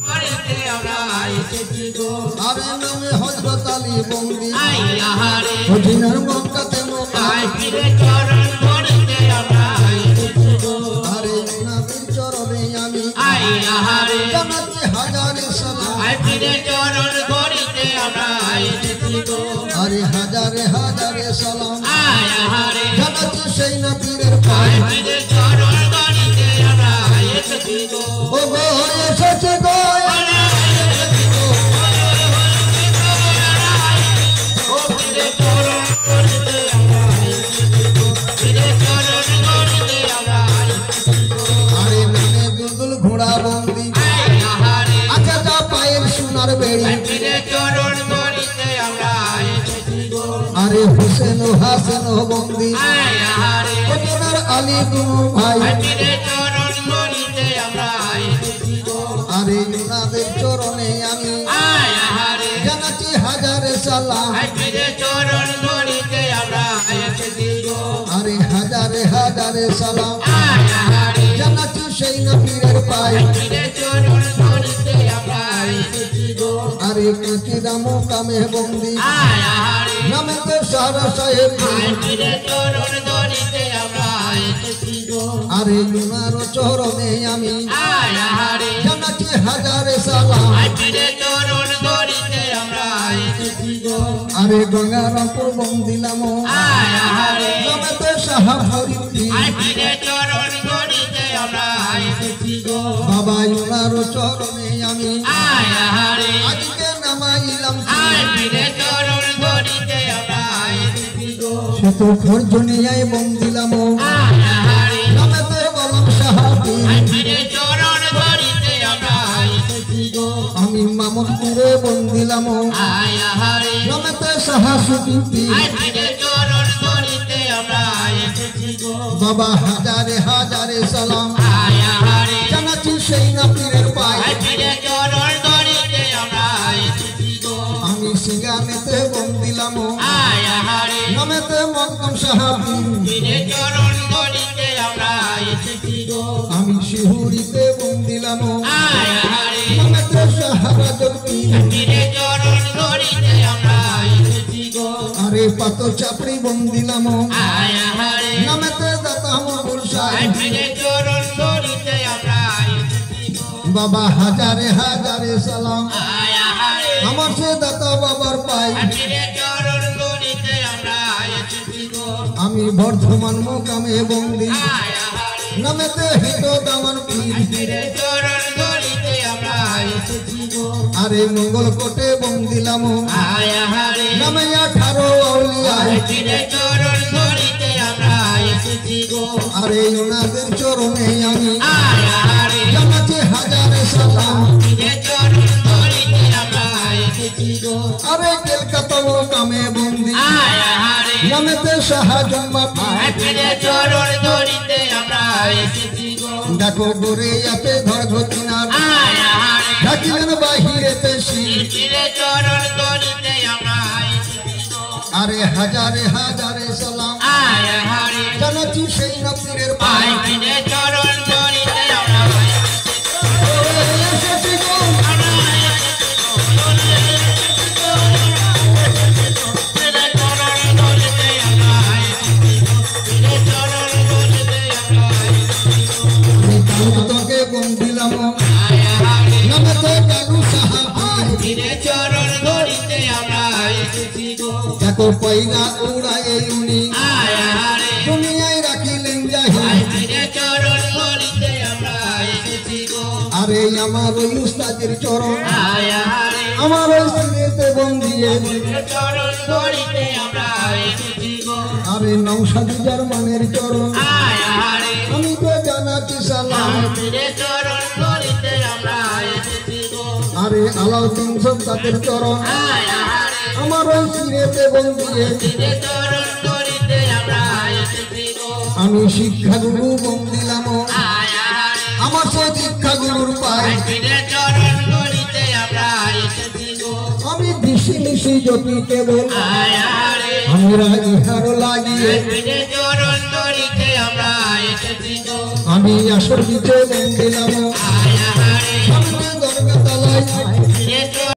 করিতে আমরা এসেছি গো আরে নামে হযরত আলী বন্দি আইয়া হারে মদিনার মক্কাতে আয় ফিরে চরণ ধরিতে আমরা এসেছি গো আরে নবীর চরণে আমি আইয়া হারে জানাতে হাজারে সালাম আয় ফিরে চরণ ধরিতে আমরা এসেছি গো আরে হাজারে হাজারে সালাম আইয়া হারে জানাতে সেই নবীর পায় আয় ফিরে চরণ ধরিতে আমরা এসেছি গো ও গো এসেছে গো আরে নামে দুলদুল ঘোড়া বন্দি আচ্ছা যা পায়ের সোনার বেড়ি আরে হুসেন ও হাসান ও বন্দি ওনার আলী দুনু ভাই আরে ওনাদের চরণে আমি জানাচ্ছি হাজারে সালাম আরে হাজারে হাজারে সালাম জানাচ্ছি সেই নবীর পায় আরে কাকিরা মোকামে বন্দি নামে তো সারা সাহেব আরে ওনার চরণে আমি জানাচ্ছি হাজারে সালাম আরে গঙ্গারামপুর বন্দিলাম নামে তো সাহা হরিদ্দি বাবা ওনার চরণে আমি আজকে নামাইলাম সে তো খরজনিয়ায় বন্দিলাম নামে তো বলম সাহাবি আমি মামুদপুরে বন্দিলাম নামে তো সাহাসুদ্দি বাবা হাজারে হাজারে সালাম জানাচ্ছি সেই নবীর পায় আমি সিঙ্গানেতে বন্দিলাম নামেতে মক্কম সাহাবি আমি শিহুরিতে বন্দিলাম নামেতে সাহারা জগতি আরে পাতো চাপড়ি বন্দিলাম নামেতে দাতাম বুলশাই বাবা হাজারে হাজারে সালাম আমার সে দাতা বাবার পাই আমি বর্ধমান মোকামে বন্দি নামেতে হিত দামান পীর আরে মঙ্গল কোটে বন্দিলাম নামে 18 আউলিয়ায় আরে ওনাদের চরণে আমি জানাচ্ছি হাজারে সালাম আরে কলকাতা মোকামে বন্দি নামেতে শাহজাহান দেখো গোরে যাতে ধর ধতিনার ঢাকিলেন বাহিরেতে আরে হাজারে হাজারে সালাম জানাচ্ছি সেই নবীর পায় তোকে বন্দিলাম নামেতে কালু সাহাবি দেখো পয়লা উড়ায় উনি দুনিয়ায় রাখিলেন জাহি আরে আমার ওই উস্তাদের চরণ আমার ওই স্ত্রীতে বন্দিয়ে আরে নৌসাদী জার্মানের চরণ আমি তো জানাচ্ছি সালাম আরে আলাউদ্দিন সত্তাদের চরণ আমার ওই স্ত্রীতে বন্দিয়ে আমি শিক্ষাগুরু বন্দিলাম আমার সে শিক্ষাগুরুর পায় আমি দিশি নিশি জ্যোতি কেবল আমরা ইহার লাগিয়ে আমি আসর দিতে বন্দিলাম